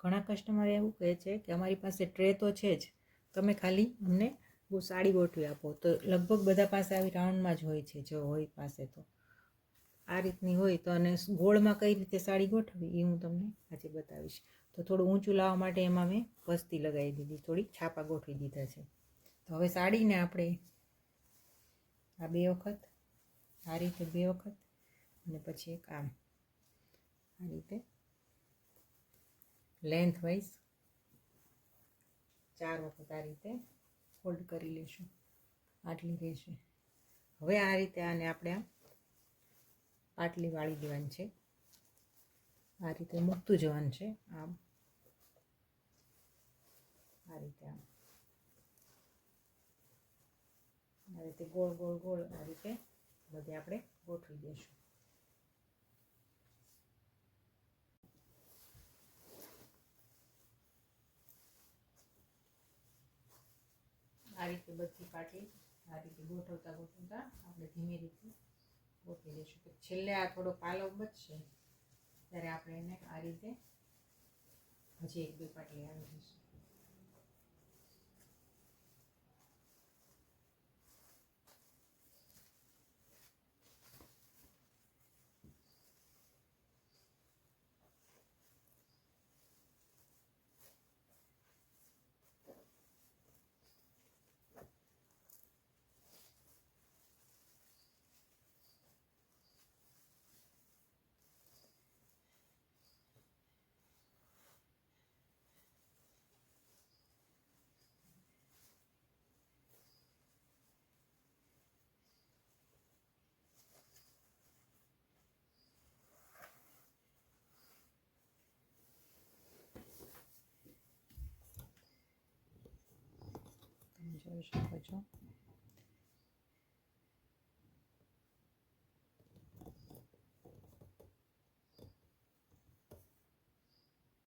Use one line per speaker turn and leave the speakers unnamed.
ઘણા કસ્ટમર એવું કહે છે કે અમારી પાસે ટ્રે તો છે જ, તમે ખાલી અમને સાડી ગોઠવી આપો. તો લગભગ બધા પાસે આવી રાઉન્ડમાં જ હોય છે, જો હોય પાસે તો આ રીતની હોય તો. અને ગોળમાં કઈ રીતે સાડી ગોઠવી એ હું તમને આજે બતાવીશ. તો થોડું ઊંચું લાવવા માટે એમાં મેં પસ્તી લગાવી દીધી, થોડીક છાપા ગોઠવી દીધા છે. તો હવે સાડીને આપણે આ 2 વખત, આ રીતે 2 વખત, અને પછી એક આમ આ રીતે લેન્થ વાઇઝ 4 વખત આ રીતે ફોલ્ડ કરી લઈશું. આટલી રહેશે. હવે આ રીતે આને આપણે આમ પાટલી વાળી દેવાની છે. આ રીતે મૂકતું જવાનું છે, આમ આ રીતે, આ રીતે ગોળ ગોળ ગોળ આ રીતે બધે આપણે ગોઠવી દઈશું. આ રીતે બધી પાટલી આ રીતે ગોઠવતા ગોઠવતા આપણે ધીમી રીતે ગોઠવી દઈશું. છેલ્લે આ થોડો પાલવ બચશે ત્યારે આપણે એને આ રીતે હજી 1-2 પાટલી આવી જશે. જોઈ શકો છો